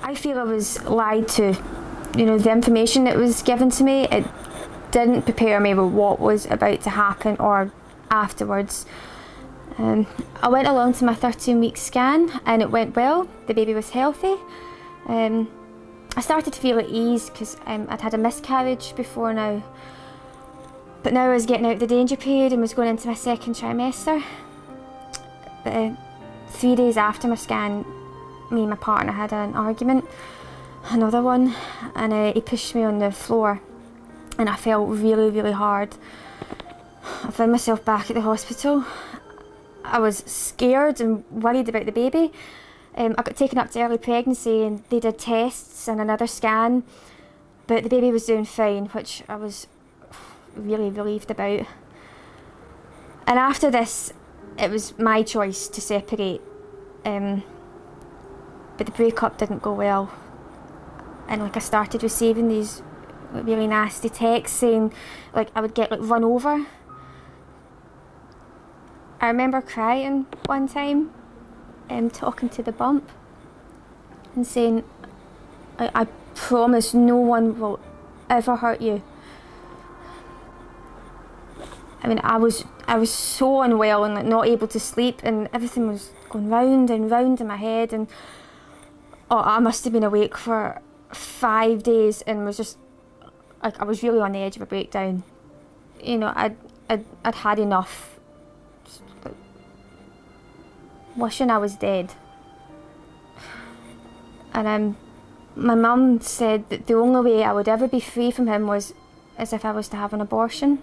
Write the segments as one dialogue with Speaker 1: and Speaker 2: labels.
Speaker 1: I feel I was lied to. The information that was given to me, it didn't prepare me with what was about to happen or afterwards. I went along to my 13-week scan and it went well. The baby was healthy. I started to feel at ease because I'd had a miscarriage before now. But now I was getting out of the danger period and was going into my second trimester. But 3 days after my scan, me and my partner had an argument, another one, and he pushed me on the floor and I felt really, really hard. I found myself back at the hospital. I was scared and worried about the baby. I got taken up to early pregnancy and they did tests and another scan, but the baby was doing fine, which I was really relieved about. And after this, it was my choice to separate, but the breakup didn't go well. And I started receiving these really nasty texts saying I would get run over. I remember crying one time, talking to the bump and saying, I promise no one will ever hurt you. I mean, I was so unwell and not able to sleep, and everything was going round and round in my head, and I must have been awake for 5 days and was just I was really on the edge of a breakdown. I'd had enough. Just, wishing I was dead. And my mum said that the only way I would ever be free from him was as if I was to have an abortion.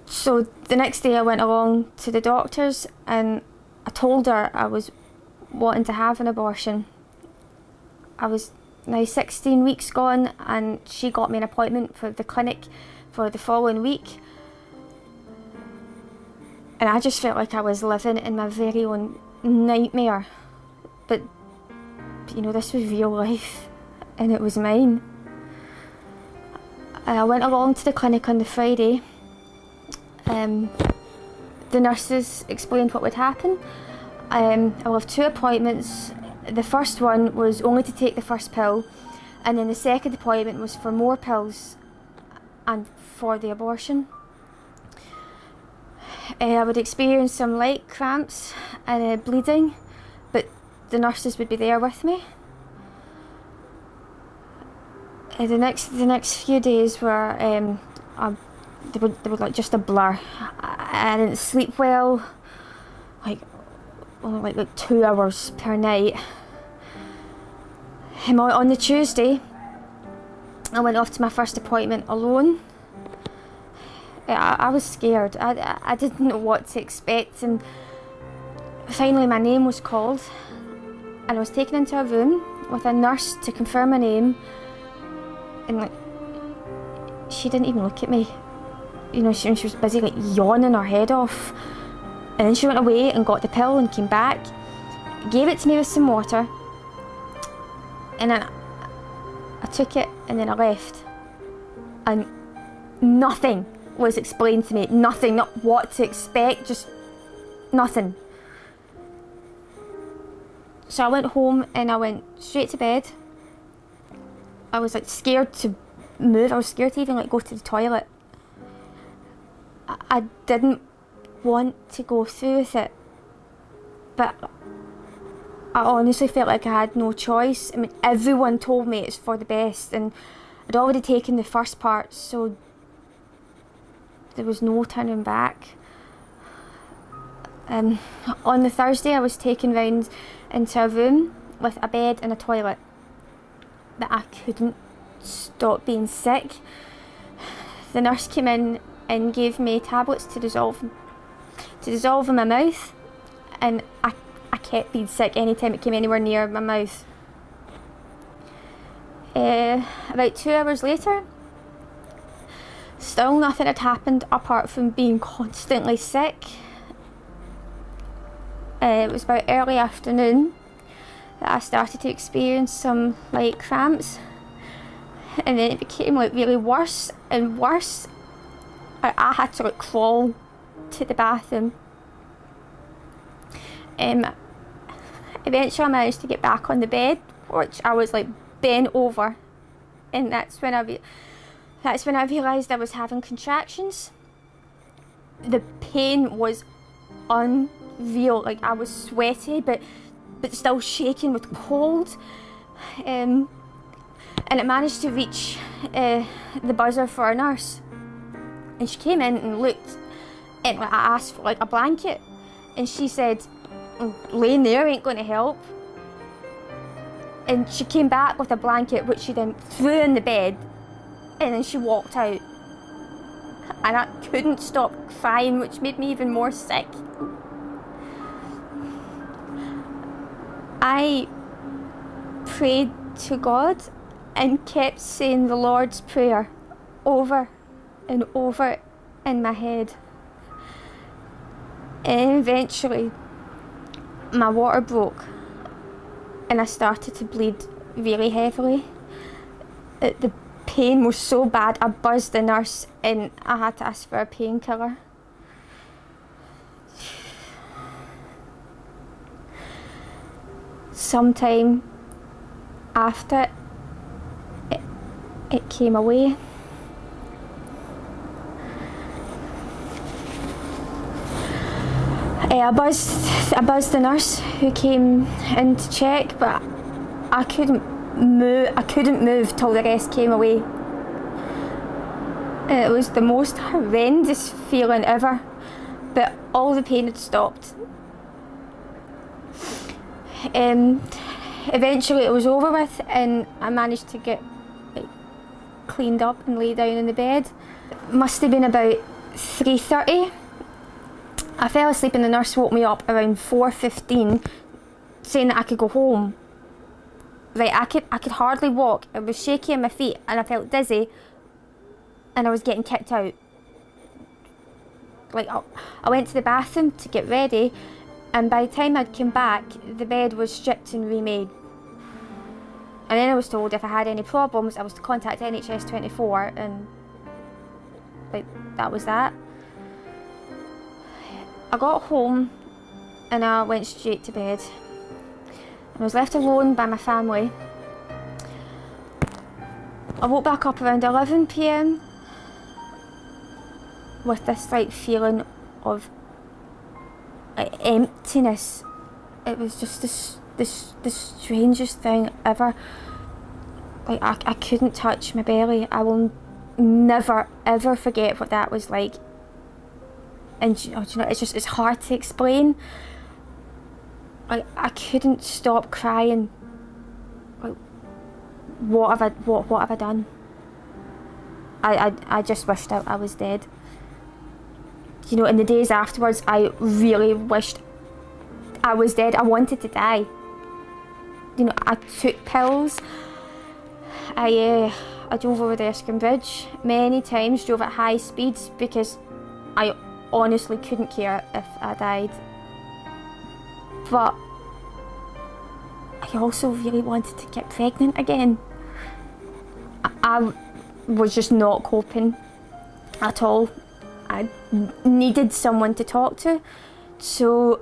Speaker 1: So the next day I went along to the doctors and I told her I was wanting to have an abortion. I was now 16 weeks gone and she got me an appointment for the clinic for the following week. And I just felt like I was living in my very own nightmare. But this was real life and it was mine. I went along to the clinic on the Friday. The nurses explained what would happen. I'll have 2 appointments. The first one was only to take the first pill, and then the second appointment was for more pills and for the abortion. I would experience some light cramps and bleeding, but the nurses would be there with me. The next few days were they were just a blur. I didn't sleep well, only 2 hours per night. On the Tuesday, I went off to my first appointment alone. I was scared. I didn't know what to expect, and finally my name was called and I was taken into a room with a nurse to confirm my name, and she didn't even look at me. She was busy yawning her head off, and then she went away and got the pill and came back, gave it to me with some water, and then I took it and then I left, and nothing was explained to me. Nothing, not what to expect, just nothing. So I went home and I went straight to bed. I was scared to move. I was scared to even go to the toilet. I didn't want to go through with it, but I honestly felt like I had no choice. I mean, everyone told me it's for the best, and I'd already taken the first part, so there was no turning back. On the Thursday, I was taken round into a room with a bed and a toilet, but I couldn't stop being sick. The nurse came in and gave me tablets to dissolve in my mouth, and I kept being sick anytime it came anywhere near my mouth. About 2 hours later, still nothing had happened apart from being constantly sick. It was about early afternoon that I started to experience some light cramps, and then it became really worse and worse. I had to crawl to the bathroom. Eventually I managed to get back on the bed, which I was like bent over, and that's when I realised I was having contractions. The pain was unreal. Like, I was sweaty but still shaking with cold, and I managed to reach the buzzer for a nurse, and she came in and looked, and I asked for like a blanket, and she said, laying there ain't going to help. And she came back with a blanket, which she then threw in the bed, and then she walked out. And I couldn't stop crying, which made me even more sick. I prayed to God and kept saying the Lord's Prayer over and over in my head. And eventually my water broke and I started to bleed really heavily. The pain was so bad I buzzed the nurse and I had to ask for a painkiller. Sometime after it came away. I buzzed the nurse who came in to check, but I couldn't move till the rest came away. And it was the most horrendous feeling ever, but all the pain had stopped. Eventually it was over with and I managed to get cleaned up and lay down in the bed. It must have been about 3:30. I fell asleep and the nurse woke me up around 4:15 saying that I could go home. Right, I could hardly walk. I was shaky on my feet and I felt dizzy and I was getting kicked out. Like, I went to the bathroom to get ready, and by the time I'd come back, the bed was stripped and remade. And then I was told if I had any problems, I was to contact NHS 24, and like, that was that. I got home and I went straight to bed. And I was left alone by my family. I woke back up around 11 p.m. with this like feeling of like emptiness. It was just the strangest thing ever. Like, I couldn't touch my belly. I will never ever forget what that was like. And you know, it's hard to explain. I couldn't stop crying. Like, what have I done? I just wished I was dead. You know, in the days afterwards, I really wished I was dead. I wanted to die. You know, I took pills. I drove over the Erskine Bridge many times, drove at high speeds because I honestly couldn't care if I died. But I also really wanted to get pregnant again. I was just not coping at all. I needed someone to talk to, so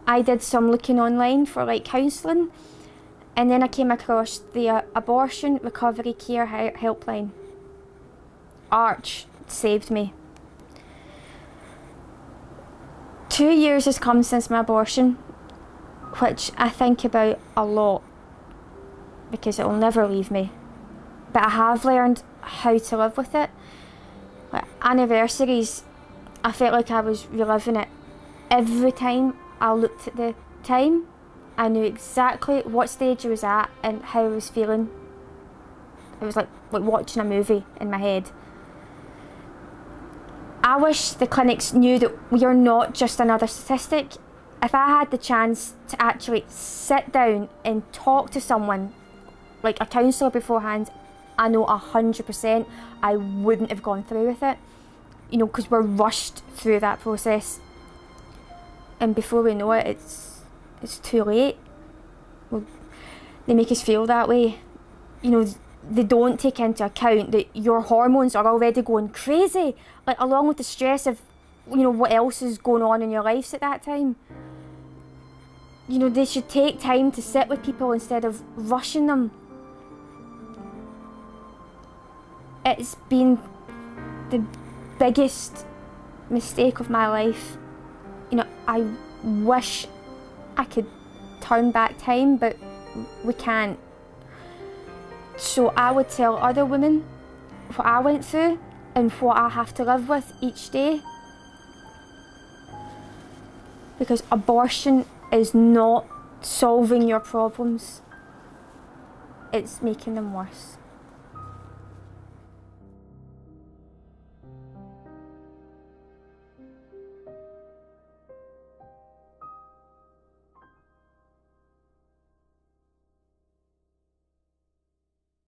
Speaker 1: I did some looking online for like counselling, and then I came across the Abortion Recovery Care Helpline. Arch saved me. 2 years has come since my abortion, which I think about a lot because it will never leave me. But I have learned how to live with it. Like, anniversaries, I felt like I was reliving it. Every time I looked at the time, I knew exactly what stage I was at and how I was feeling. It was like watching a movie in my head. I wish the clinics knew that we are not just another statistic. If I had the chance to actually sit down and talk to someone, like a counsellor beforehand, I know 100% I wouldn't have gone through with it. You know, because we're rushed through that process. And before we know it, it's too late. Well, they make us feel that way. You know, they don't take into account that your hormones are already going crazy, like along with the stress of, you know, what else is going on in your lives at that time. they should take time to sit with people instead of rushing them. It's been the biggest mistake of my life. I wish I could turn back time, but we can't. So I would tell other women what I went through and what I have to live with each day. Because abortion is not solving your problems, it's making them worse.